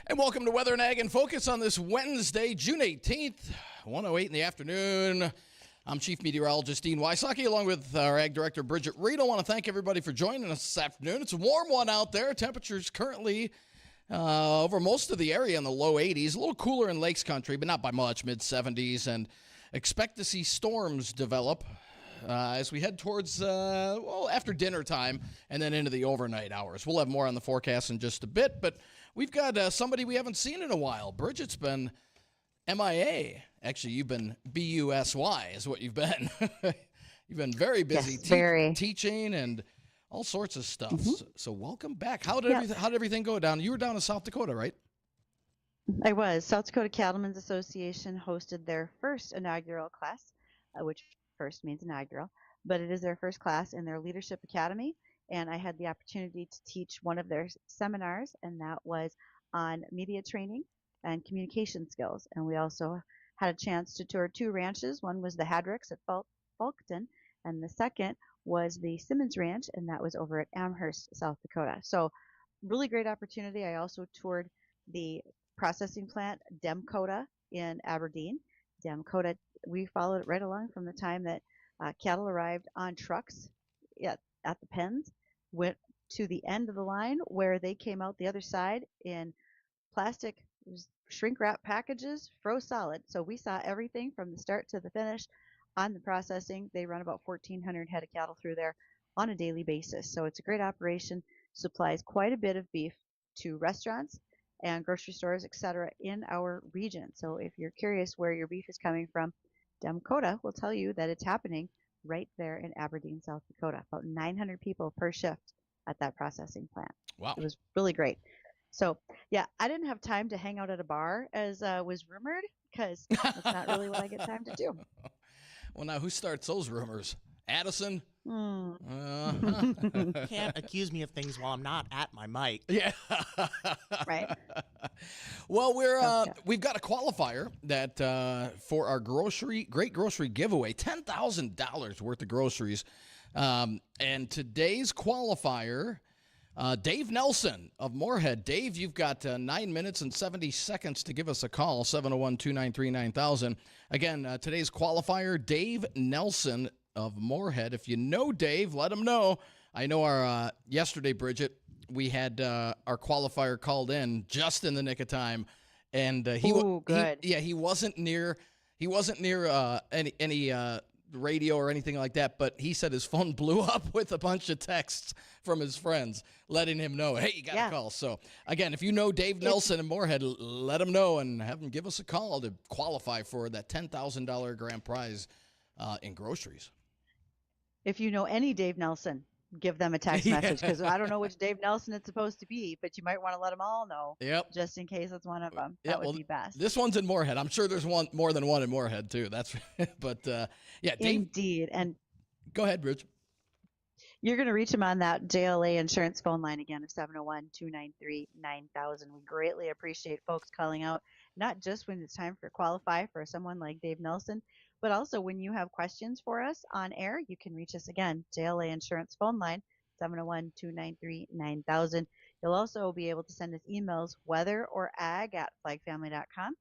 And welcome to Weather and Ag in Focus on this Wednesday, June 18th, 1:08 in the afternoon. I'm Chief Meteorologist Dean Wysocki, along with our Ag Director, Bridgette. Readel. I want to thank everybody for joining us this afternoon. It's a warm one out there. Temperatures currently over most of the area in the low 80s. A little cooler in Lakes Country, but not by much, mid-70s. And expect to see storms develop as we head towards, after dinner time and then into the overnight hours. We'll have more on the forecast in just a bit, but we've got somebody we haven't seen in a while. Bridgette's been MIA. Actually, you've been BUSY is what you've been. You've been very busy teaching and all sorts of stuff. Mm-hmm. So welcome back. How did everything go down? You were down in South Dakota, right? I was. South Dakota Cattlemen's Association hosted their first inaugural class, which first means inaugural, but it is their first class in their Leadership Academy. And I had the opportunity to teach one of their seminars, and that was on media training and communication skills. And we also had a chance to tour two ranches. One was the Hadricks at Fulton, and the second was the Simmons Ranch, and that was over at Amherst, South Dakota. So really great opportunity. I also toured the processing plant, Demcoda, in Aberdeen. Demcoda, we followed it right along from the time that cattle arrived on trucks at the pens, went to the end of the line where they came out the other side in plastic shrink wrap packages, froze solid. So we saw everything from the start to the finish on the processing. They run about 1,400 head of cattle through there on a daily basis. So it's a great operation, supplies quite a bit of beef to restaurants and grocery stores, etc., in our region. So if you're curious where your beef is coming from, Demcoda will tell you that it's happening right there in Aberdeen, South Dakota. About 900 people per shift at that processing plant. Wow. It was really great. So, yeah, I didn't have time to hang out at a bar, as was rumored, because that's not really what I get time to do. Well, now who starts those rumors? Addison? Mm. Can't accuse me of things while I'm not at my mic. Yeah. Right. Well, we've got a qualifier that for our great grocery giveaway, $10,000 worth of groceries. And today's qualifier, Dave Nelson of Moorhead. Dave, you've got 9 minutes and 70 seconds to give us a call, 701-293-9000. Again, today's qualifier, Dave Nelson of Moorhead. If you know Dave, let him know. I know our yesterday, Bridgette, we had our qualifier called in just in the nick of time, and he wasn't near any radio or anything like that, but he said his phone blew up with a bunch of texts from his friends letting him know, hey, you got a call. So again, if you know Dave Nelson in Moorhead, let him know and have him give us a call to qualify for that $10,000 grand prize in groceries. If you know any Dave Nelson, give them a text message, because I don't know which Dave Nelson it's supposed to be, but you might want to let them all know. Yep. Just in case it's one of them. That would be best. This one's in Moorhead. I'm sure there's more than one in Moorhead too. That's but Dave. Indeed. And go ahead, Bridge. You're going to reach him on that JLA insurance phone line again of 701-293-9000. We greatly appreciate folks calling out, not just when it's time for qualify for someone like Dave Nelson, but also when you have questions for us on air, you can reach us again, JLA insurance phone line, 701-293-9000. You'll also be able to send us emails, weather or ag@flagfamily.com.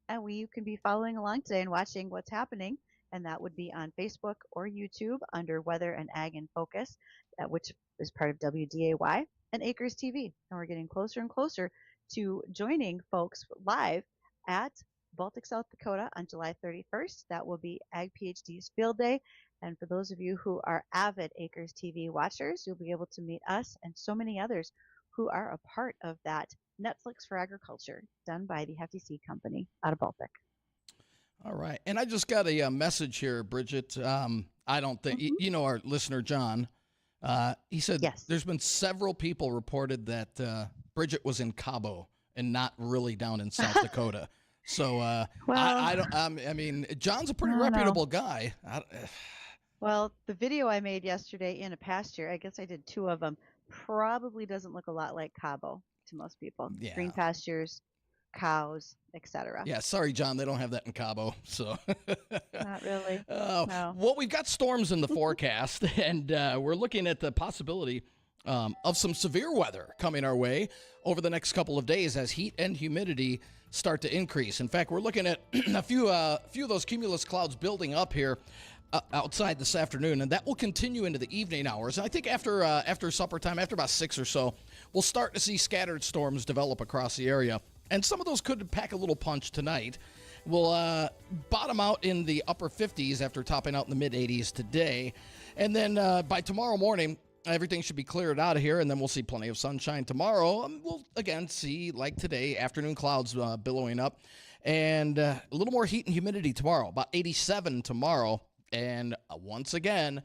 And you can be following along today and watching what's happening. And that would be on Facebook or YouTube under Weather and Ag in Focus, which is part of WDAY and Acres TV. And we're getting closer and closer to joining folks live at Baltic, South Dakota on July 31st. That will be Ag PhD's Field Day. And for those of you who are avid Acres TV watchers, you'll be able to meet us and so many others who are a part of that Netflix for Agriculture done by the Hefty Seed Company out of Baltic. All right. And I just got a message here, Bridgette. I don't think, you know, our listener, John, he said there's been several people reported that Bridgette was in Cabo and not really down in South Dakota. So I mean, John's a pretty reputable guy. Well, the video I made yesterday in a pasture, I guess I did 2 of them, probably doesn't look a lot like Cabo to most people. Yeah. Green pastures, cows, etc. Yeah, sorry, John, they don't have that in Cabo. So not really. No. Well, we've got storms in the forecast, and we're looking at the possibility of some severe weather coming our way over the next couple of days as heat and humidity start to increase. In fact, we're looking at a few of those cumulus clouds building up here outside this afternoon, and that will continue into the evening hours. And I think after supper time, after about 6 or so, we'll start to see scattered storms develop across the area. And some of those could pack a little punch tonight. We'll bottom out in the upper 50s after topping out in the mid-80s today. And then by tomorrow morning, everything should be cleared out of here, and then we'll see plenty of sunshine tomorrow. We'll, again, see, like today, afternoon clouds billowing up. And a little more heat and humidity tomorrow, about 87 tomorrow. And once again,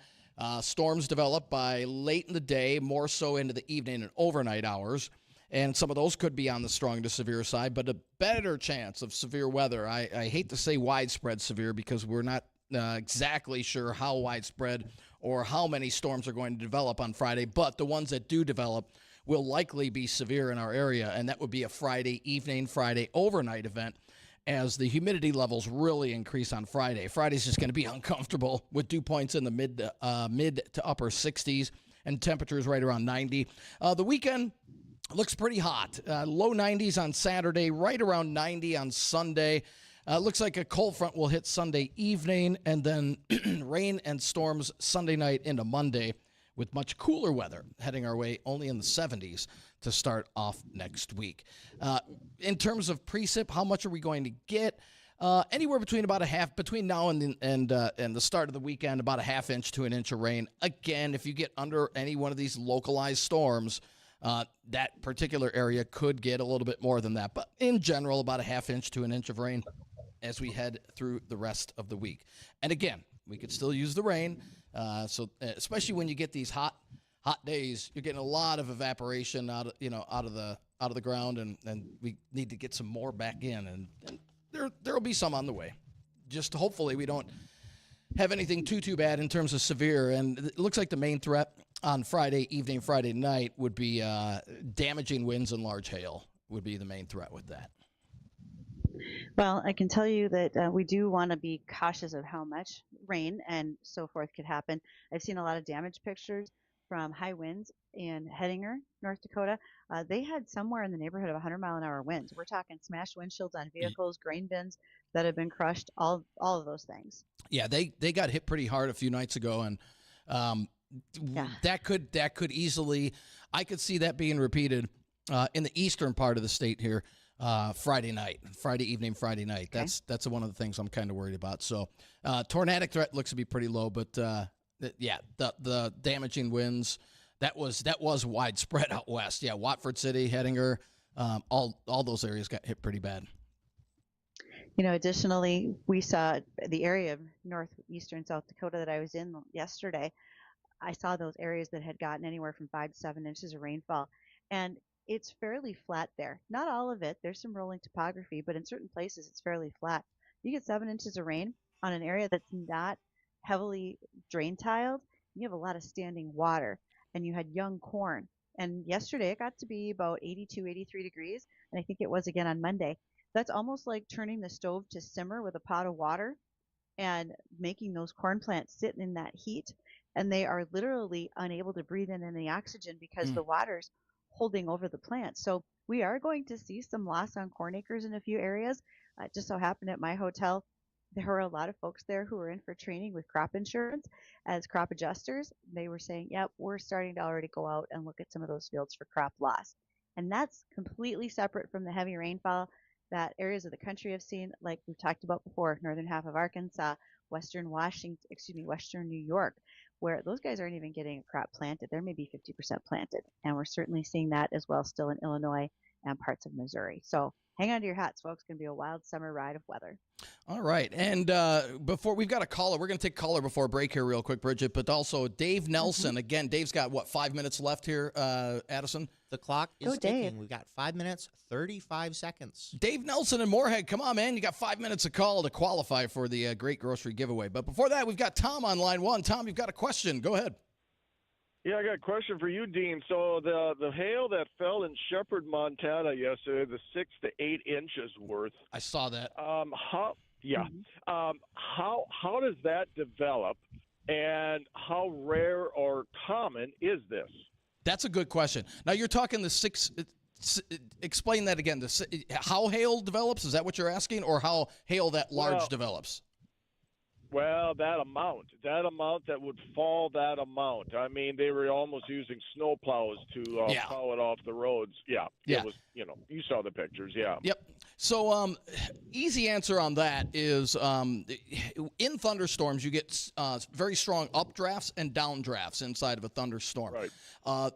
storms develop by late in the day, more so into the evening and overnight hours. And some of those could be on the strong to severe side, but a better chance of severe weather. I hate to say widespread severe because we're not exactly sure how widespread or how many storms are going to develop on Friday, but the ones that do develop will likely be severe in our area, and that would be a Friday evening, Friday overnight event as the humidity levels really increase on Friday. Friday's just going to be uncomfortable with dew points in the mid to upper 60s and temperatures right around 90. The weekend looks pretty hot. Low 90s on Saturday, right around 90 on Sunday. Looks like a cold front will hit Sunday evening, and then rain and storms Sunday night into Monday with much cooler weather heading our way only in the 70s to start off next week. In terms of precip, how much are we going to get? Anywhere between about between now and the start of the weekend, about a half inch to an inch of rain. Again, if you get under any one of these localized storms, that particular area could get a little bit more than that. But in general, about a half inch to an inch of rain as we head through the rest of the week. And again, we could still use the rain. So especially when you get these hot days, you're getting a lot of evaporation out of the ground, and we need to get some more back in, and there'll be some on the way. Just hopefully we don't have anything too bad in terms of severe. And it looks like the main threat on Friday evening, Friday night would be damaging winds and large hail would be the main threat with that. Well, I can tell you that we do want to be cautious of how much rain and so forth could happen. I've seen a lot of damage pictures from high winds in Hettinger, North Dakota. They had somewhere in the neighborhood of 100-mile-an-hour winds. We're talking smashed windshields on vehicles, grain bins that have been crushed, all of those things. Yeah, they got hit pretty hard a few nights ago, and that could easily, I could see that being repeated in the eastern part of the state here. Friday evening, Friday night. Okay. That's one of the things I'm kind of worried about. So, tornadic threat looks to be pretty low, but the damaging winds that was widespread out west. Yeah, Watford City, Hettinger, all those areas got hit pretty bad. Additionally, we saw the area of northeastern South Dakota that I was in yesterday. I saw those areas that had gotten anywhere from 5 to 7 inches of rainfall, and it's fairly flat there. Not all of it. There's some rolling topography, but in certain places it's fairly flat. You get 7 inches of rain on an area that's not heavily drain tiled, you have a lot of standing water, and you had young corn. And yesterday it got to be about 82, 83 degrees, and I think it was again on Monday. That's almost like turning the stove to simmer with a pot of water and making those corn plants sit in that heat, and they are literally unable to breathe in any oxygen because the water's holding over the plants. So we are going to see some loss on corn acres in a few areas. Just so happened at my hotel, there were a lot of folks there who were in for training with crop insurance as crop adjusters. They were saying, yep, we're starting to already go out and look at some of those fields for crop loss. And that's completely separate from the heavy rainfall that areas of the country have seen, like we've talked about before, northern half of Arkansas, western New York, where those guys aren't even getting a crop planted. They're maybe 50% planted. And we're certainly seeing that as well still in Illinois and parts of Missouri. So hang on to your hats, folks. It's going to be a wild summer ride of weather. All right. And before we've got a caller, we're going to take a caller before break here real quick, Bridgette, but also Dave Nelson. Again, Dave's got, 5 minutes left here, Addison? The clock is Dave. ticking. We've got 5 minutes, 35 seconds. Dave Nelson in Moorhead. Come on, man. You got 5 minutes of call to qualify for the great grocery giveaway. But before that, we've got Tom on line one. Tom, you've got a question. Go ahead. Yeah, I got a question for you, Dean. So the hail that fell in Shepherd, Montana yesterday, the 6 to 8 inches worth. I saw that. How does that develop, and how rare or common is this? That's a good question. Now you're talking explain that again. How hail develops? Is that what you're asking, or how hail that large develops? Well, that amount that would fall, that amount. I mean, they were almost using snow plows to plow it off the roads. Yeah. It was, you saw the pictures. Yeah. Yep. So, easy answer on that is in thunderstorms, you get very strong updrafts and downdrafts inside of a thunderstorm. Right.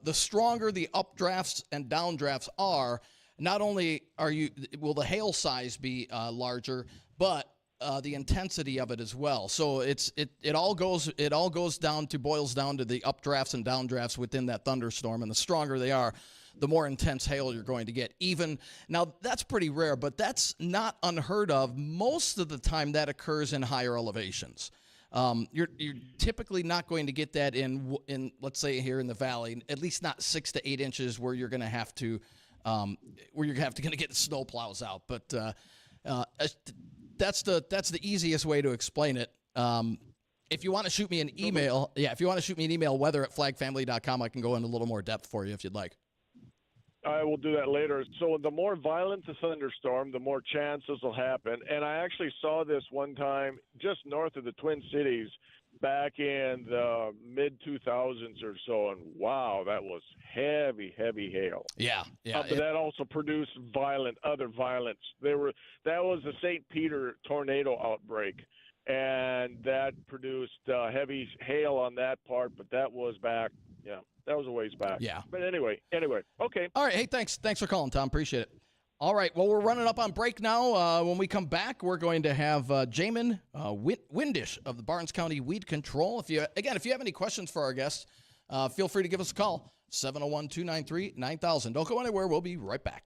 The stronger the updrafts and downdrafts are, not only will the hail size be larger, but the intensity of it as well. So it all boils down to the updrafts and downdrafts within that thunderstorm, and the stronger they are, the more intense hail you're going to get. Even now, that's pretty rare, but that's not unheard of. Most of the time, that occurs in higher elevations. You're typically not going to get that in let's say here in the valley, at least not 6 to 8 inches, where you're going to have to get the snow plows out. But that's the easiest way to explain it. If you want to shoot me an email, weather@flagfamily.com, I can go into a little more depth for you if you'd like. I will do that later. So the more violent the thunderstorm, the more chances will happen. And I actually saw this one time just north of the Twin Cities back in the mid-2000s or so, and wow, that was heavy, heavy hail. Yeah. But that also produced other violence. That was the St. Peter tornado outbreak, and that produced heavy hail on that part, but that was back, that was a ways back. Yeah. But anyway, okay. All right, hey, thanks for calling, Tom. Appreciate it. All right, well, we're running up on break now. When we come back, we're going to have Jamen Windisch of the Barnes County Weed Control. If you have any questions for our guests, feel free to give us a call, 701-293-9000. Don't go anywhere. We'll be right back.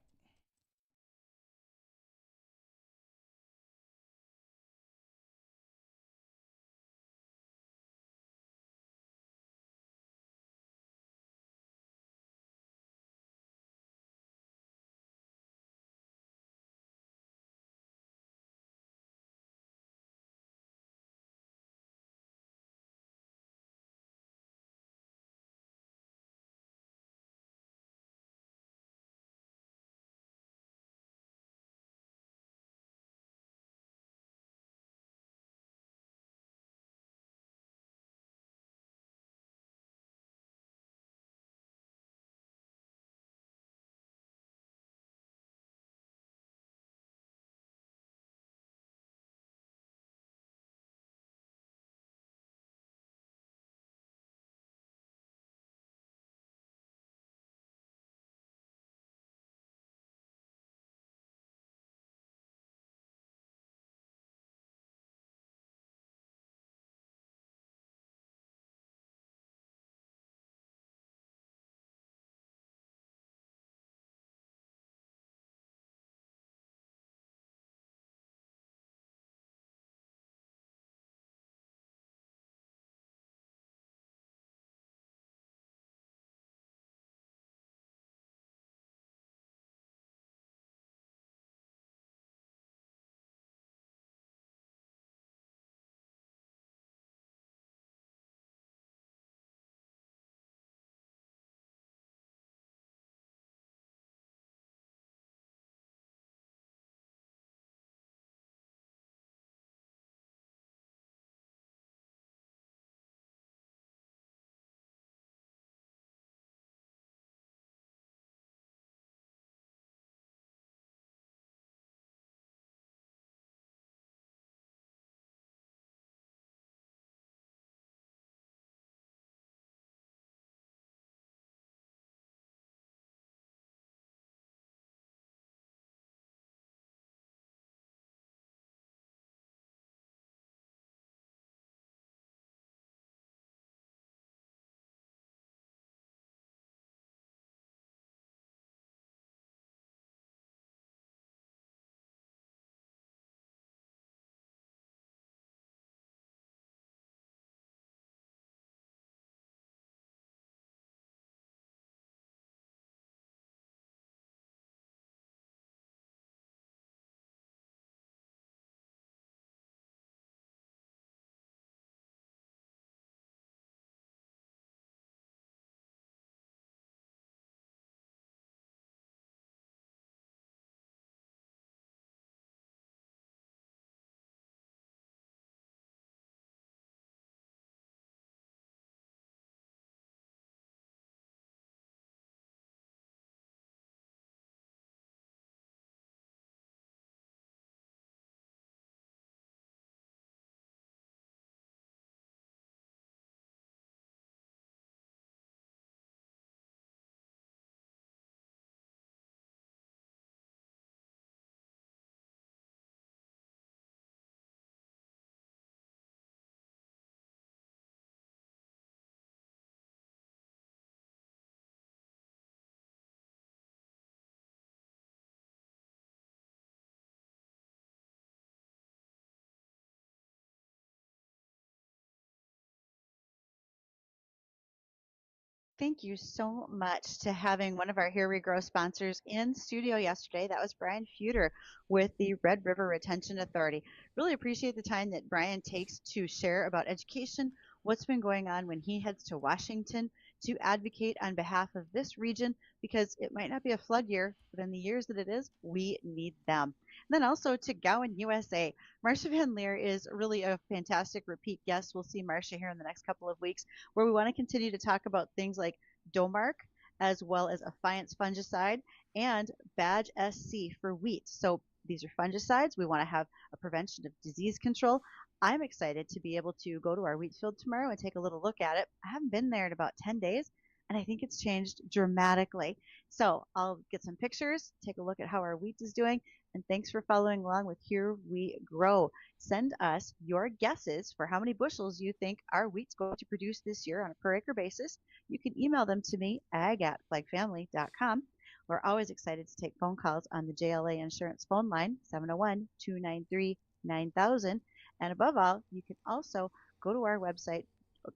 thank you so much to having one of our Here We Grow sponsors in studio yesterday. That was Brian Feuder with the Red River Retention Authority. Really appreciate the time that Brian takes to share about education, what's been going on when he heads to Washington to advocate on behalf of this region, because it might not be a flood year, but in the years that it is, we need them. And then also to Gowan, USA. Marcia Van Leer is really a fantastic repeat guest. We'll see Marcia here in the next couple of weeks, where we want to continue to talk about things like Domark, as well as Affiance fungicide and Badge SC for wheat. So these are fungicides. We want to have a prevention of disease control. I'm excited to be able to go to our wheat field tomorrow and take a little look at it. I haven't been there in about 10 days, and I think it's changed dramatically. So I'll get some pictures, take a look at how our wheat is doing, and thanks for following along with Here We Grow. Send us your guesses for how many bushels you think our wheat's going to produce this year on a per acre basis. You can email them to me, ag@flagfamily.com. We're always excited to take phone calls on the JLA Insurance phone line, 701-293-9000. And above all, you can also go to our website, go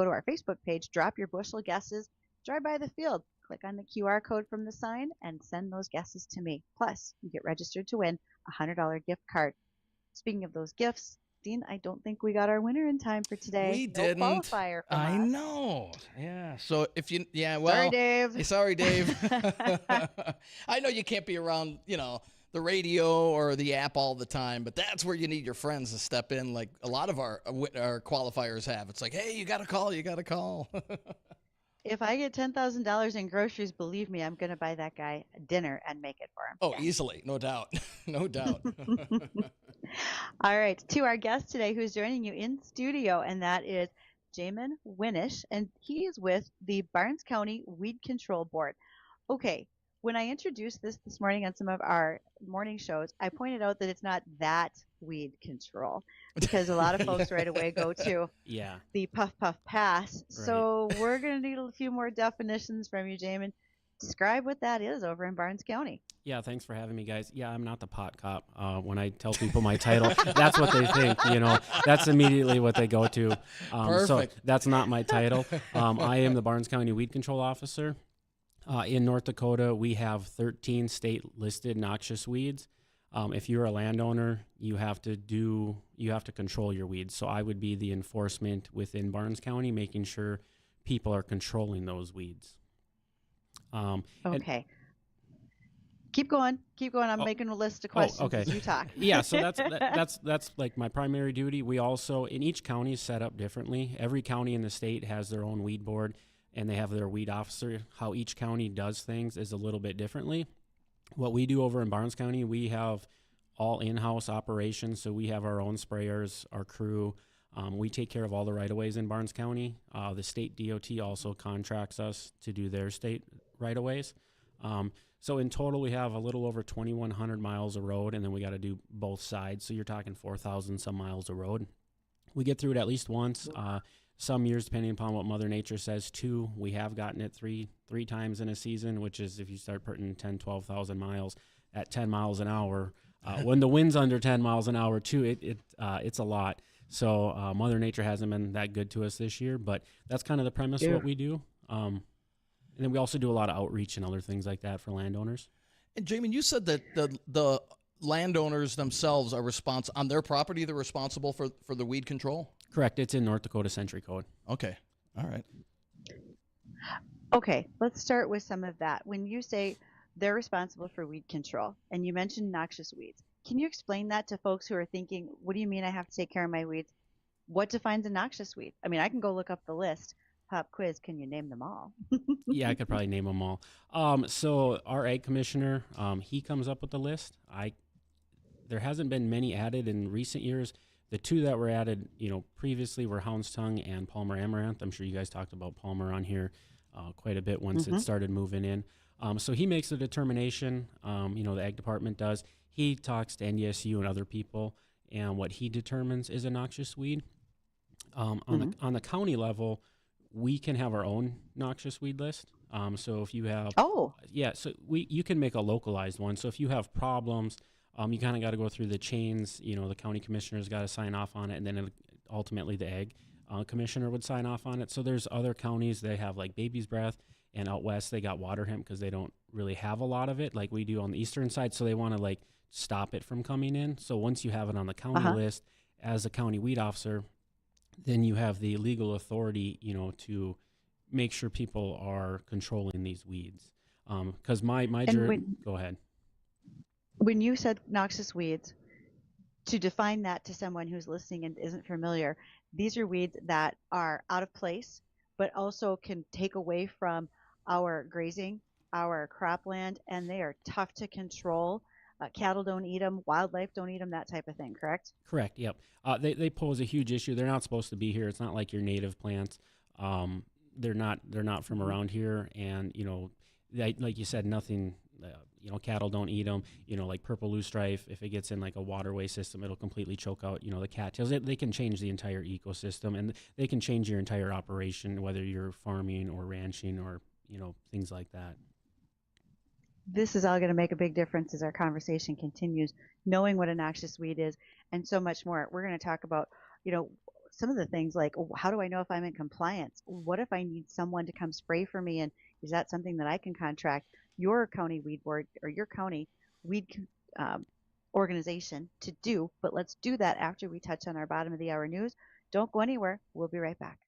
to our Facebook page, drop your bushel guesses, drive by the field, click on the QR code from the sign, and send those guesses to me. Plus, you get registered to win a $100 gift card. Speaking of those gifts, Dean, I don't think we got our winner in time for today. We No didn't. qualifier from I us. know. Yeah. So if you, well. Sorry, Dave. Hey, sorry, Dave. I know you can't be around, the radio or the app all the time, but that's where you need your friends to step in, like a lot of our qualifiers have. It's like, hey, you got to call. If I get $10,000 in groceries, believe me, I'm going to buy that guy dinner and make it for him. Oh, easily. No doubt. No doubt. All right. To our guest today who's joining you in studio, and that is Jamen Windisch, and he is with the Barnes County Weed Control Board. Okay. When I introduced this morning on some of our morning shows, I pointed out that it's not that weed control, because a lot of folks right away go to the puff puff pass. Right. So we're going to need a few more definitions from you, Jamen. Describe what that is over in Barnes County. Yeah, thanks for having me, guys. Yeah, I'm not the pot cop. When I tell people my title, that's what they think. That's immediately what they go to. So that's not my title. I am the Barnes County Weed Control Officer. In North Dakota, we have 13 state-listed noxious weeds. If you're a landowner, you have to control your weeds. So I would be the enforcement within Barnes County, making sure people are controlling those weeds. Okay. Keep going. I'm making a list of questions as you talk. Yeah, so that's like my primary duty. We also, in each county, is set up differently. Every county in the state has their own weed board, and they have their weed officer. How each county does things is a little bit differently. What we do over in Barnes County, we have all in-house operations, so we have our own sprayers, our crew. We take care of all the right-of-ways in Barnes County. The state DOT also contracts us to do their state right-of-ways. So in total, we have a little over 2,100 miles of road, and then we got to do both sides. So you're talking 4,000 some miles of road. We get through it at least once. Some years, depending upon what Mother Nature says, 2. We have gotten it three times in a season, which is if you start putting 10, 12,000 miles at 10 miles an hour. When the wind's under 10 miles an hour, too, it's a lot. So Mother Nature hasn't been that good to us this year, but that's kind of the premise of what we do. And then we also do a lot of outreach and other things like that for landowners. And Jamen, you said that the landowners themselves are on their property, they're responsible for the weed control? Correct. It's in North Dakota Century Code. Okay. All right. Okay. Let's start with some of that. When you say they're responsible for weed control, and you mentioned noxious weeds, can you explain that to folks who are thinking, what do you mean I have to take care of my weeds? What defines a noxious weed? I mean, I can go look up the list. Pop quiz, can you name them all? Yeah, I could probably name them all. So our ag commissioner, he comes up with the list. There hasn't been many added in recent years. The 2 that were added, previously were Hound's Tongue and Palmer Amaranth. I'm sure you guys talked about Palmer on here quite a bit once it started moving in. So he makes a determination, the ag department does. He talks to NDSU and other people, and what he determines is a noxious weed. On the county level, we can have our own noxious weed list. So if you have... Oh. Yeah, so you can make a localized one. So if you have problems... you kind of got to go through the chains. The county commissioner's got to sign off on it, and then ultimately the ag. commissioner would sign off on it. So there's other counties, they have like baby's breath, and out west they got water hemp because they don't really have a lot of it like we do on the eastern side. So they want to like stop it from coming in. So once you have it on the county list as a county weed officer, then you have the legal authority, you know, to make sure people are controlling these weeds. Because go ahead. When you said noxious weeds, to define that to someone who's listening and isn't familiar, these are weeds that are out of place, but also can take away from our grazing, our cropland, and they are tough to control. Cattle don't eat them, wildlife don't eat them, that type of thing, correct? Correct, yep. They pose a huge issue. They're not supposed to be here. It's not like your native plants. They're not from around here, and you know, like you said, nothing. You know, cattle don't eat them. You know, like purple loosestrife, if it gets in like a waterway system, it'll completely choke out, you know, the cattails. They can change the entire ecosystem, and they can change your entire operation, whether you're farming or ranching or, you know, things like that. This is all going to make a big difference as our conversation continues, knowing what a noxious weed is and so much more. We're going to talk about, you know, some of the things like, how do I know if I'm in compliance? What if I need someone to come spray for me? And is that something that I can contract your county weed board or your county weed organization to do? But let's do that after we touch on our bottom of the hour news. Don't go anywhere. We'll be right back.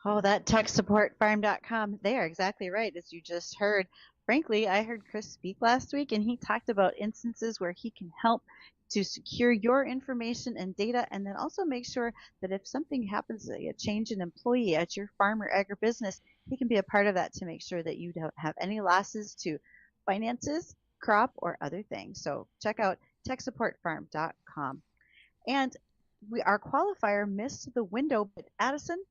Oh, that techsupportfarm.com. They are exactly right, as you just heard. Frankly, I heard Chris speak last week, and he talked about instances where he can help to secure your information and data, and then also make sure that if something happens, a change in employee at your farm or agribusiness, he can be a part of that to make sure that you don't have any losses to finances, crop, or other things. So check out techsupportfarm.com. And our qualifier missed the window, but Addison,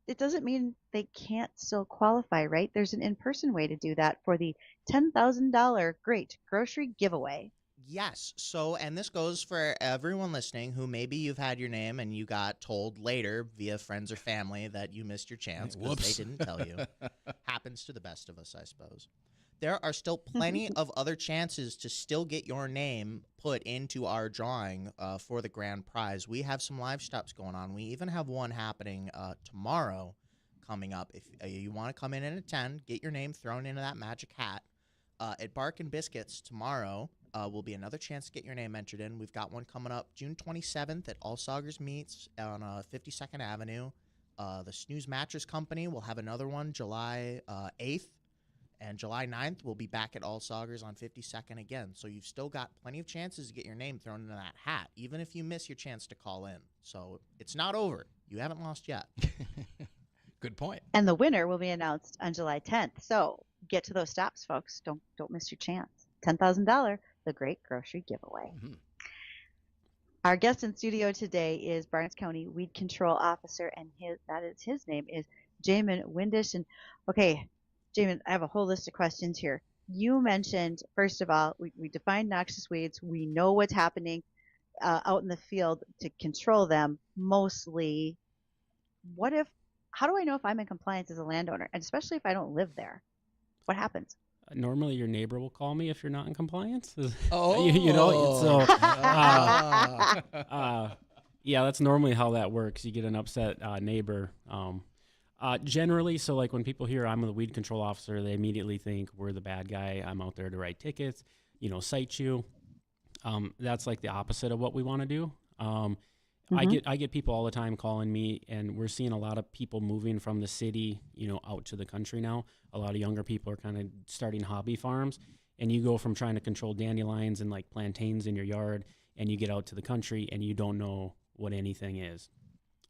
it doesn't mean they can't still qualify, right? There's an in-person way to do that for the $10,000 Great Grocery Giveaway. Yes. So, and this goes for everyone listening who maybe you've had your name and you got told later via friends or family that you missed your chance because they didn't tell you. Happens to the best of us, I suppose. There are still plenty of other chances to still get your name put into our drawing for the grand prize. We have some live stops going on. We even have one happening tomorrow coming up. If you want to come in and attend, get your name thrown into that magic hat. At Bark and Biscuits tomorrow will be another chance to get your name entered in. We've got one coming up June 27th at All Saugers Meats on 52nd Avenue. The Snooze Mattress Company will have another one July 8th. And July 9th, we'll be back at All Saugers on 52nd again. So you've still got plenty of chances to get your name thrown into that hat, even if you miss your chance to call in. So it's not over. You haven't lost yet. Good point. And the winner will be announced on July 10th. So get to those stops, folks. Don't miss your chance. $10,000, the Great Grocery Giveaway. Mm-hmm. Our guest in studio today is Barnes County Weed Control Officer, and his name is Jamen Windisch. And okay, Jamen, I have a whole list of questions here. You mentioned, first of all, we defined noxious weeds. We know what's happening out in the field to control them mostly. How do I know if I'm in compliance as a landowner, and especially if I don't live there? What happens? Normally, your neighbor will call me if you're not in compliance. Oh, yeah, that's normally how that works. You get an upset neighbor. Generally, so like when people hear I'm the weed control officer, they immediately think we're the bad guy. I'm out there to write tickets, cite you. That's like the opposite of what we want to do. I get people all the time calling me, and we're seeing a lot of people moving from the city, out to the country now. A lot of younger people are kind of starting hobby farms, and you go from trying to control dandelions and like plantains in your yard, and you get out to the country and you don't know what anything is.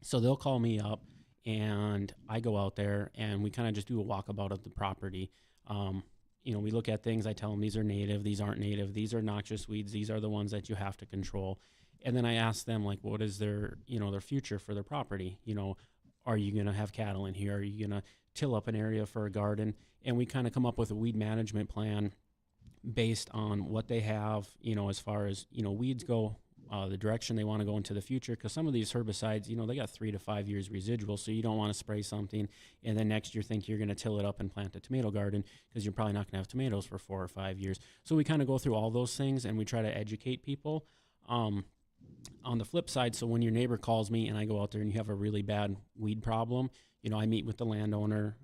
So they'll call me up, and I go out there and we kind of just do a walkabout of the property. We look at things. I tell them these are native, these aren't native, these are noxious weeds, these are the ones that you have to control. And then I ask them, like, what is their future for their property? Are you going to have cattle in here? Are you going to till up an area for a garden? And we kind of come up with a weed management plan based on what they have, as far as, weeds go, the direction they want to go into the future. Because some of these herbicides, they got 3 to 5 years residual, so you don't want to spray something and then next year think you're going to till it up and plant a tomato garden because you're probably not going to have tomatoes for 4 or 5 years. So we kind of go through all those things and we try to educate people. On the flip side, so when your neighbor calls me and I go out there and you have a really bad weed problem, I meet with the landowner,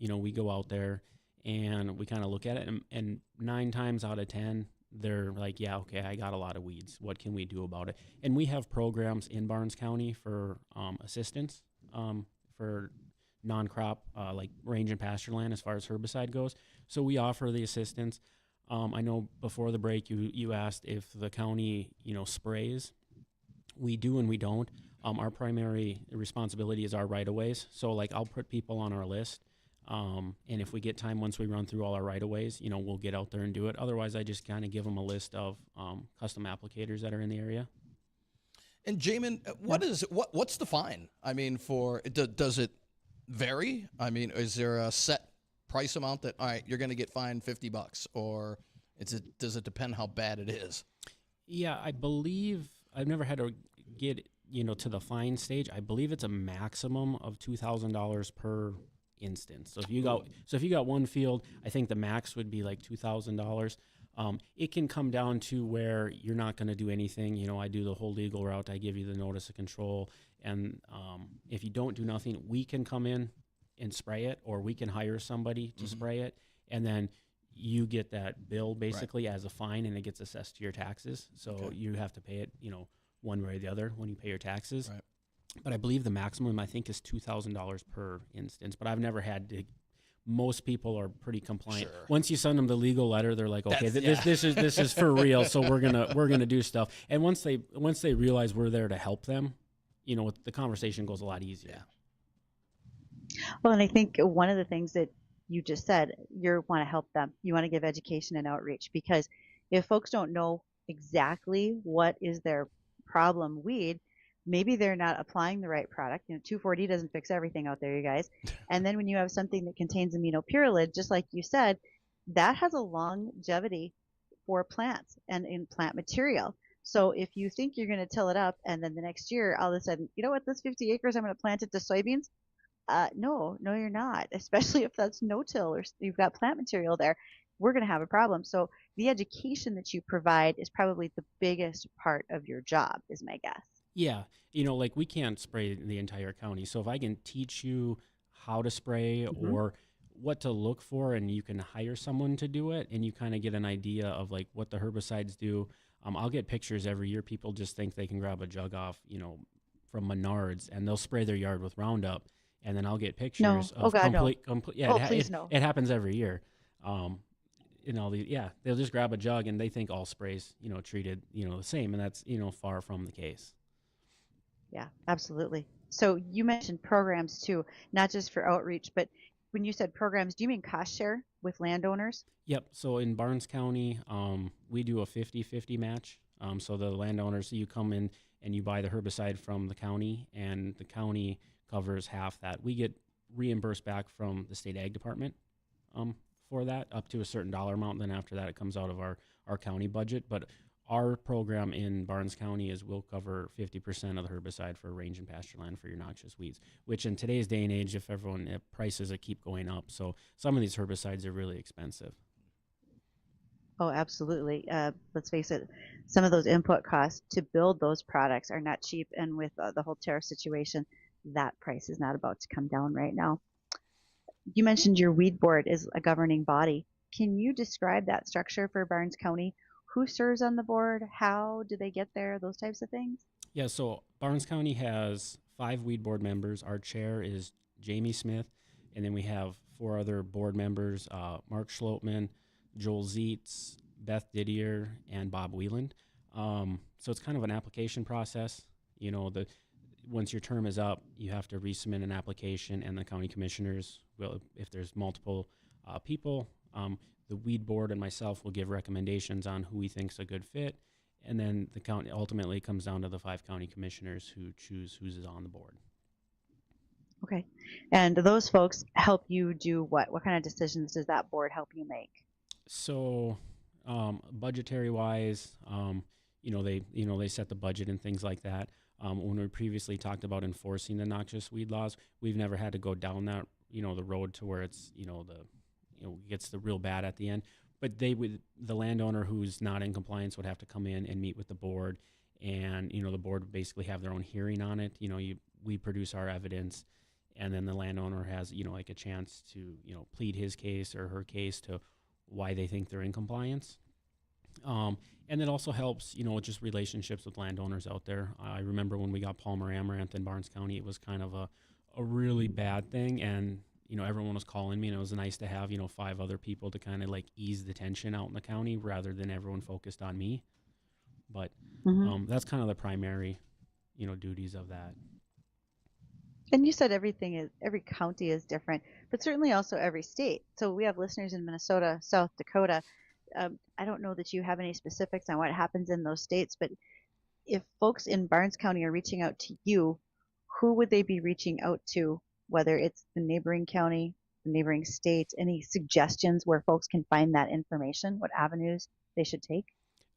we go out there and we kind of look at it, and 9 times out of 10, they're like, yeah, okay, I got a lot of weeds. What can we do about it? And we have programs in Barnes County for assistance for non-crop, like range and pasture land as far as herbicide goes. So we offer the assistance. I know before the break you asked if the county, sprays. We do and we don't. Our primary responsibility is our right-of-ways. So, like, I'll put people on our list, and if we get time once we run through all our right-of-ways, we'll get out there and do it. Otherwise, I just kind of give them a list of custom applicators that are in the area. And, Jamen, what's the fine? I mean, does it vary? I mean, is there a set price amount that, all right, you're going to get fined $50, or does it depend how bad it is? Yeah, I believe I've never had to get to the fine stage. I believe it's a maximum of $2,000 per instance. So if you got one field, I think the max would be like $2,000. It can come down to where you're not going to do anything. I do the whole legal route. I give you the notice of control, and if you don't do nothing, we can come in and spray it, or we can hire somebody to spray it, and then you get that bill basically as a fine, and it gets assessed to your taxes. So you have to pay it, one way or the other when you pay your taxes. but I believe the maximum I think is $2,000 per instance. But I've never had to. Most people are pretty compliant. Sure. Once you send them the legal letter, they're like, okay, That's- this is for real. So we're gonna do stuff. And once they realize we're there to help them, the conversation goes a lot easier. Yeah. Well, and I think one of the things that you just said, you want to help them. You want to give education and outreach, because if folks don't know exactly what is their problem weed, maybe they're not applying the right product. 2,4-D doesn't fix everything out there, you guys. And then when you have something that contains aminopyrrolid, just like you said, that has a longevity for plants and in plant material. So if you think you're going to till it up and then the next year, all of a sudden, you know what, this 50 acres, I'm going to plant it to soybeans. No, you're not, especially if that's no-till or you've got plant material there. We're going to have a problem. So the education that you provide is probably the biggest part of your job, is my guess. Yeah. Like we can't spray the entire county. So if I can teach you how to spray or what to look for, and you can hire someone to do it, and you kind of get an idea of like what the herbicides do. I'll get pictures every year. People just think they can grab a jug off, from Menards, and they'll spray their yard with Roundup. And then I'll get pictures of complete. Yeah, please no. It happens every year. They'll just grab a jug and they think all sprays, treated, the same, and that's, far from the case. Yeah, absolutely. So you mentioned programs too, not just for outreach, but when you said programs, do you mean cost share with landowners? Yep. So in Barnes County, we do a 50-50 match. So the landowners, you come in and you buy the herbicide from the county, and the county covers half that. We get reimbursed back from the state ag department for that up to a certain dollar amount. Then after that, it comes out of our county budget. But our program in Barnes County we'll cover 50% of the herbicide for range and pasture land for your noxious weeds, which in today's day and age, prices keep going up. So some of these herbicides are really expensive. Oh, absolutely. Let's face it, some of those input costs to build those products are not cheap. And with the whole tariff situation, that price is not about to come down right now. You mentioned your weed board is a governing body. Can you describe that structure for Barnes County? Who serves on the board? How do they get there? Those types of things? Yeah, so Barnes County has 5 weed board members. Our chair is Jamie Smith, and then we have 4 other board members, Mark Schlotman, Joel Zietz, Beth Didier, and Bob Wieland. So it's kind of an application process. Once your term is up, you have to resubmit an application, and the county commissioners will, if there's multiple people, the weed board and myself will give recommendations on who we think's a good fit, and then the county ultimately comes down to the 5 county commissioners who choose who's on the board. Okay, and those folks help you do what? What kind of decisions does that board help you make? So, budgetary wise, they set the budget and things like that. When we previously talked about enforcing the noxious weed laws, we've never had to go down that, the road to where it's, gets the real bad at the end. But the landowner who's not in compliance would have to come in and meet with the board, and, the board would basically have their own hearing on it. We produce our evidence, and then the landowner has, a chance to, plead his case or her case to why they think they're in compliance. And it also helps, just relationships with landowners out there. I remember when we got Palmer Amaranth in Barnes County, it was kind of a really bad thing. And, everyone was calling me, and it was nice to have, 5 other people to kind of like ease the tension out in the county rather than everyone focused on me. But that's kind of the primary, duties of that. And you said every county is different, but certainly also every state. So we have listeners in Minnesota, South Dakota. I don't know that you have any specifics on what happens in those states, but if folks in Barnes County are reaching out to you, who would they be reaching out to, whether it's the neighboring county, the neighboring state? Any suggestions where folks can find that information, what avenues they should take?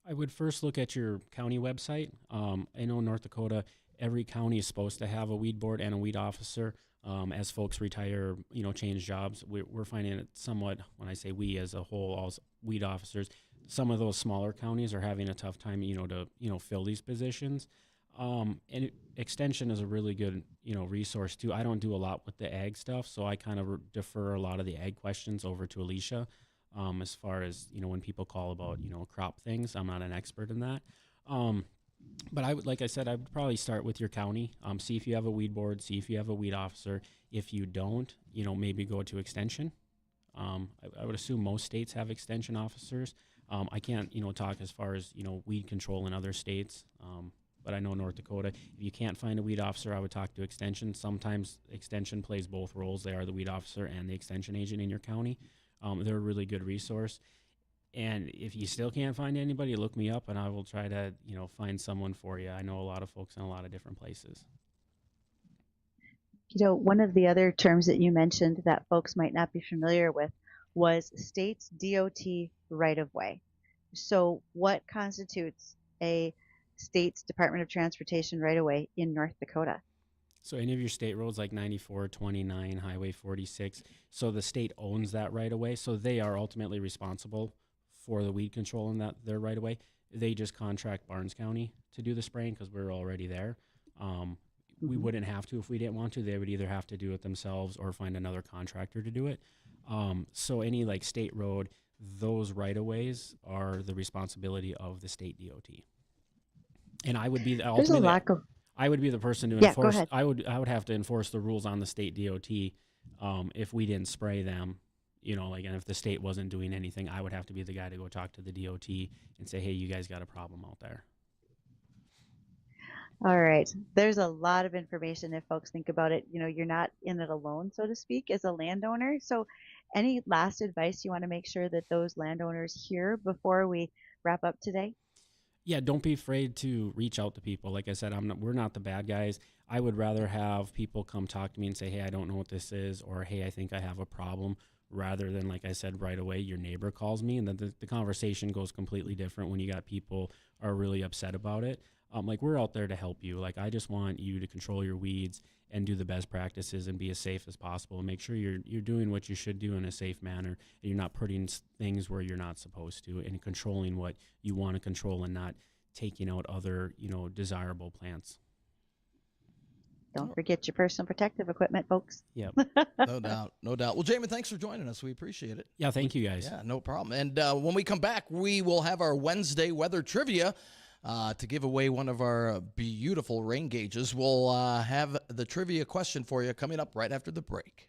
I would first look at your county website. I know North Dakota, every county is supposed to have a weed board and a weed officer. As folks retire, change jobs, we're finding it somewhat, when I say we as a whole, all weed officers, some of those smaller counties are having a tough time, to fill these positions. And extension is a really good, resource too. I don't do a lot with the ag stuff, so I kind of defer a lot of the ag questions over to Alicia. As far as, when people call about, crop things, I'm not an expert in that. But I would, like I said, I would probably start with your county. See if you have a weed board. See if you have a weed officer. If you don't, maybe go to extension. I would assume most states have extension officers. I can't, talk as far as weed control in other states. But I know North Dakota. If you can't find a weed officer, I would talk to extension. Sometimes extension plays both roles. They are the weed officer and the extension agent in your county. They're a really good resource. And if you still can't find anybody, look me up and I will try to, find someone for you. I know a lot of folks in a lot of different places. One of the other terms that you mentioned that folks might not be familiar with was state's DOT right-of-way. So what constitutes a state's Department of Transportation right-of-way in North Dakota? So any of your state roads like 94, 29, Highway 46, so the state owns that right away. So they are ultimately responsible for the weed control in their right away. They just contract Barnes County to do the spraying because we're already there. We wouldn't have to if we didn't want to. They would either have to do it themselves or find another contractor to do it. So any like state road, those right of ways are the responsibility of the state DOT. And I would be the I would be the person to enforce. Go ahead. I would have to enforce the rules on the state DOT if we didn't spray them. And if the state wasn't doing anything, I would have to be the guy to go talk to the DOT and say, hey, you guys got a problem out there. All right. There's a lot of information if folks think about it. You're not in it alone, so to speak, as a landowner. So any last advice you want to make sure that those landowners hear before we wrap up today? Yeah, don't be afraid to reach out to people. Like I said, we're not the bad guys. I would rather have people come talk to me and say, hey, I don't know what this is, or hey, I think I have a problem, rather than, like I said, right away, your neighbor calls me, and then the conversation goes completely different when you got people are really upset about it. Like, we're out there to help you. Like, I just want you to control your weeds and do the best practices and be as safe as possible and make sure you're doing what you should do in a safe manner, and you're not putting things where you're not supposed to, and controlling what you want to control and not taking out other, desirable plants. Don't forget your personal protective equipment, folks. Yep. No doubt. No doubt. Well, Jamen, thanks for joining us. We appreciate it. Yeah, thank you guys. Yeah, no problem. And when we come back, we will have our Wednesday weather trivia to give away one of our beautiful rain gauges. We'll have the trivia question for you coming up right after the break.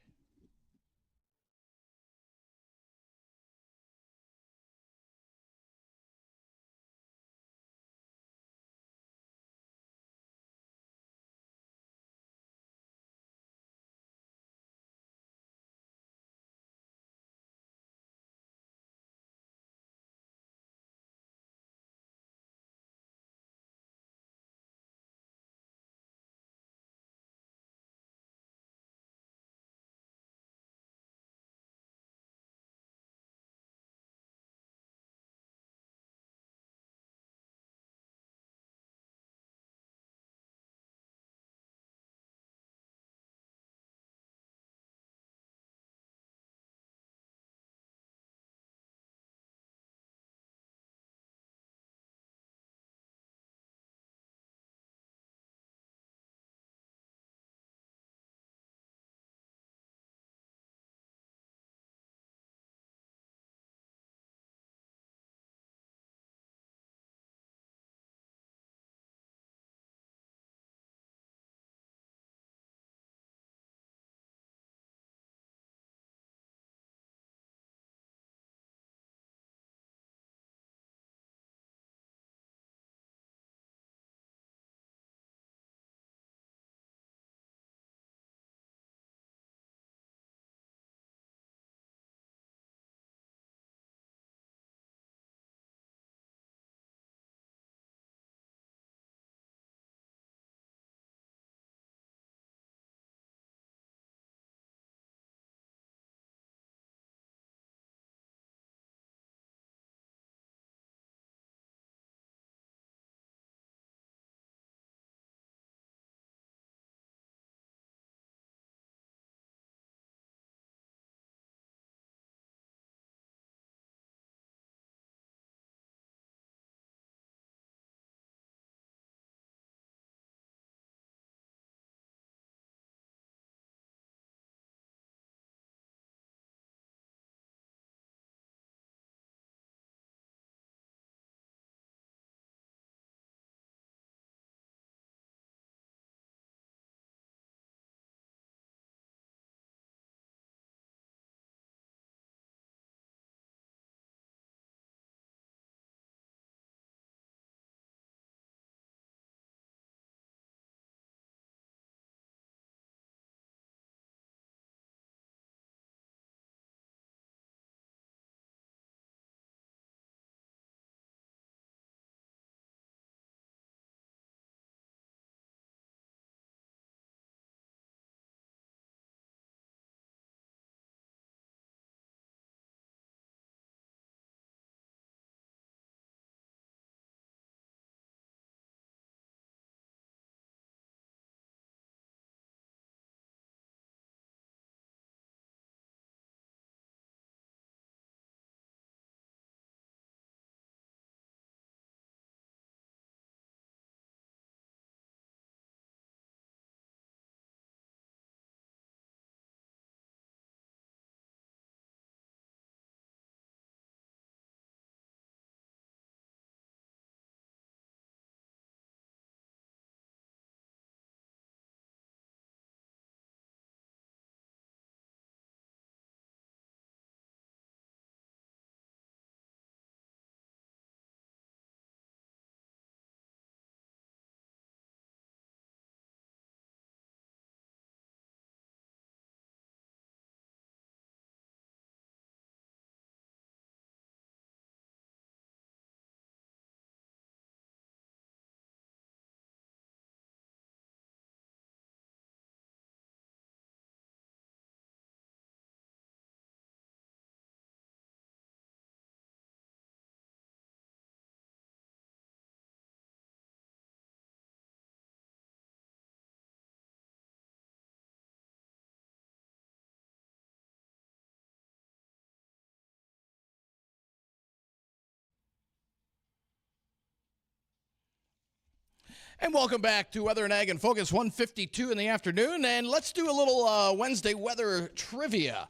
And welcome back to Weather and Ag in Focus, 1:52 in the afternoon. And let's do a little Wednesday weather trivia.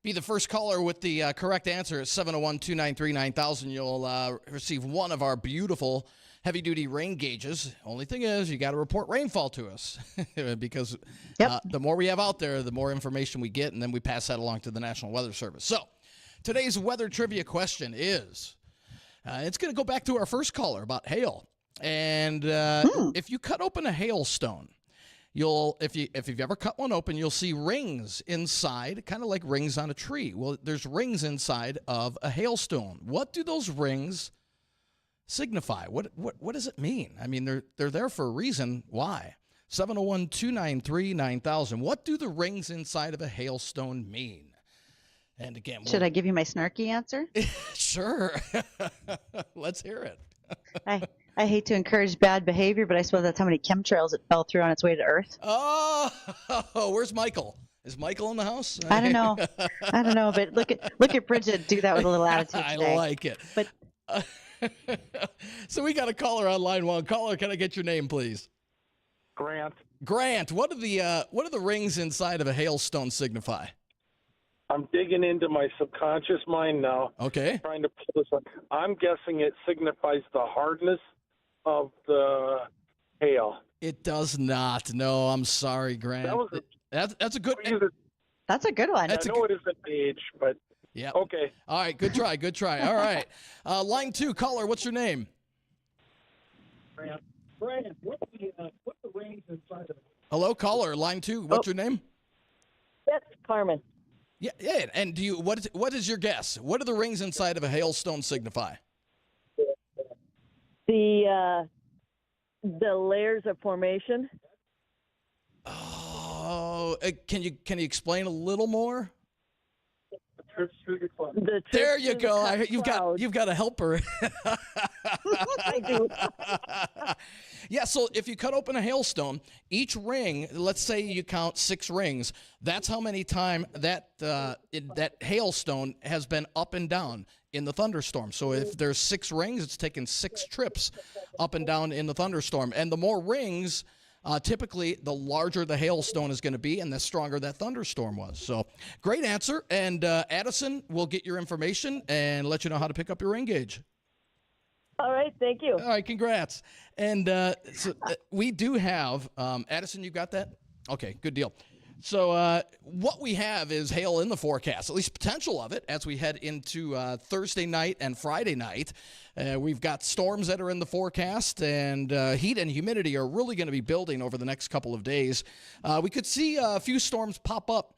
Be the first caller with the correct answer at 701-293-9000. You'll receive one of our beautiful heavy-duty rain gauges. Only thing is, you got to report rainfall to us because the more we have out there, the more information we get, and then we pass that along to the National Weather Service. So today's weather trivia question is, it's going to go back to our first caller about hail. And if you cut open a hailstone, if you've ever cut one open, you'll see rings inside, kind of like rings on a tree. Well, there's rings inside of a hailstone. What do those rings signify? What does it mean? I mean, they're there for a reason. Why? 701-293-9000. What do the rings inside of a hailstone mean? And again, should I give you my snarky answer? Sure. Let's hear it. I hate to encourage bad behavior, but I suppose that's how many chemtrails it fell through on its way to Earth. Oh, where's Michael? Is Michael in the house? I don't know. But look at Bridgette do that with a little attitude today. I like it. But so we got a caller on line one. Caller, can I get your name, please? Grant. Grant, what do the rings inside of a hailstone signify? I'm digging into my subconscious mind now. Okay. Trying to pull this up. I'm guessing it signifies the hardness of the hail. It does not. No, I'm sorry, Grant. That's a good. That's a good one. I know it isn't age, but yeah. Okay. All right. Good try. Good try. All right. Line two, caller. What's your name? Grant, what's the range inside of it? Hello, caller. Line two. What's your name? That's Carmen. Yeah. And what is your guess? What do the rings inside of a hailstone signify? The layers of formation. Oh, can you explain a little more? There you go. You've got a helper. I do. Yeah, so if you cut open a hailstone, each ring, let's say you count 6 rings, that's how many times that hailstone has been up and down in the thunderstorm. So if there's 6 rings, it's taken 6 trips up and down in the thunderstorm. And the more rings, typically the larger the hailstone is going to be and the stronger that thunderstorm was. So great answer. And Addison will get your information and let you know how to pick up your rain gauge. All right, thank you. All right, congrats. And we do have, Addison, you got that? Okay, good deal. So what we have is hail in the forecast, at least potential of it, as we head into Thursday night and Friday night. We've got storms that are in the forecast, and heat and humidity are really going to be building over the next couple of days. We could see a few storms pop up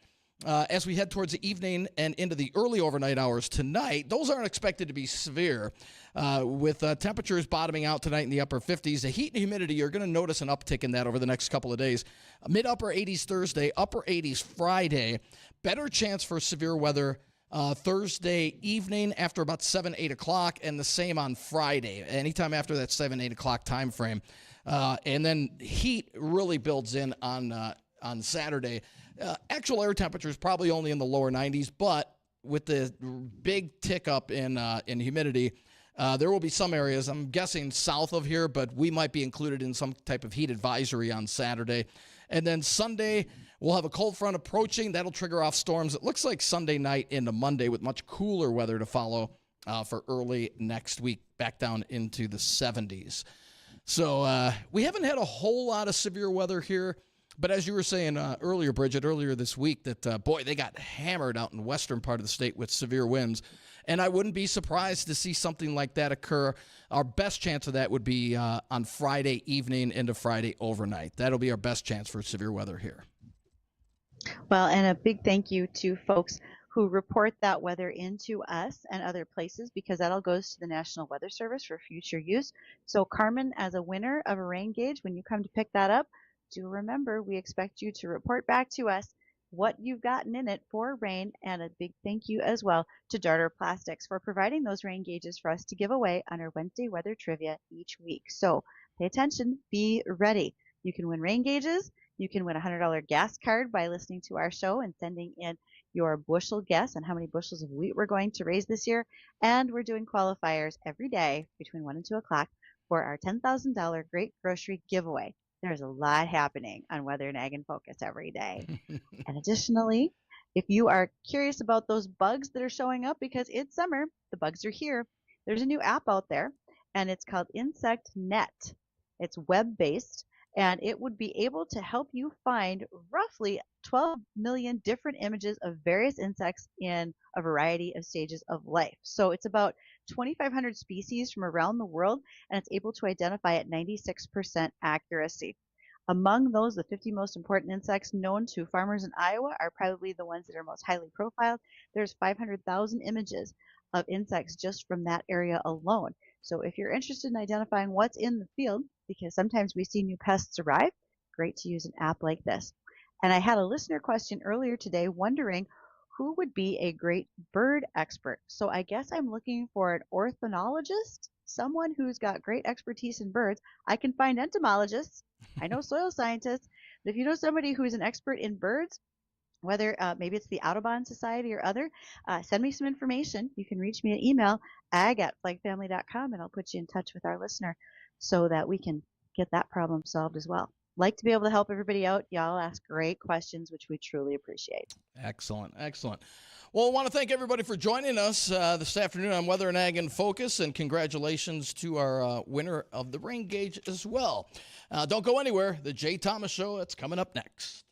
as we head towards the evening and into the early overnight hours tonight. Those aren't expected to be severe. With temperatures bottoming out tonight in the upper 50s, the heat and humidity, you're going to notice an uptick in that over the next couple of days. Mid-upper 80s Thursday, upper 80s Friday. Better chance for severe weather Thursday evening after about 7, 8 o'clock, and the same on Friday, anytime after that 7, 8 o'clock time frame. And then heat really builds in on Saturday. Actual air temperature is probably only in the lower 90s, but with the big tick up in humidity, there will be some areas, I'm guessing south of here, but we might be included in some type of heat advisory on Saturday. And then Sunday, we'll have a cold front approaching. That'll trigger off storms. It looks like Sunday night into Monday with much cooler weather to follow for early next week, back down into the 70s. So we haven't had a whole lot of severe weather here. But as you were saying earlier, Bridgette, earlier this week, that, boy, they got hammered out in the western part of the state with severe winds. And I wouldn't be surprised to see something like that occur. Our best chance of that would be on Friday evening into Friday overnight. That'll be our best chance for severe weather here. Well, and a big thank you to folks who report that weather into us and other places, because that all goes to the National Weather Service for future use. So Carmen, as a winner of a rain gauge, when you come to pick that up, do remember we expect you to report back to us what you've gotten in it for rain, and a big thank you as well to Darter Plastics for providing those rain gauges for us to give away on our Wednesday weather trivia each week. So pay attention, be ready. You can win rain gauges. You can win a $100 gas card by listening to our show and sending in your bushel guess on how many bushels of wheat we're going to raise this year. And we're doing qualifiers every day between 1 and 2 o'clock for our $10,000 Great Grocery Giveaway. There's a lot happening on Weather and Ag in Focus every day. And additionally, if you are curious about those bugs that are showing up because it's summer, the bugs are here, there's a new app out there, and it's called Insect Net. It's web-based, and it would be able to help you find roughly 12 million different images of various insects in a variety of stages of life. So it's about 2,500 species from around the world, and it's able to identify at 96% accuracy. Among those, the 50 most important insects known to farmers in Iowa are probably the ones that are most highly profiled. There's 500,000 images of insects just from that area alone. So if you're interested in identifying what's in the field, because sometimes we see new pests arrive, great to use an app like this. And I had a listener question earlier today wondering who would be a great bird expert. So I guess I'm looking for an ornithologist, someone who's got great expertise in birds. I can find entomologists. I know soil scientists. But if you know somebody who is an expert in birds, whether maybe it's the Audubon Society or other, send me some information. You can reach me at email, ag@flagfamily.com, and I'll put you in touch with our listener so that we can get that problem solved as well. Like to be able to help everybody out. Y'all ask great questions, which we truly appreciate. Excellent, excellent. Well, I want to thank everybody for joining us this afternoon on Weather and Ag in Focus, and congratulations to our winner of the rain gauge as well. Don't go anywhere. The Jay Thomas Show, it's coming up next.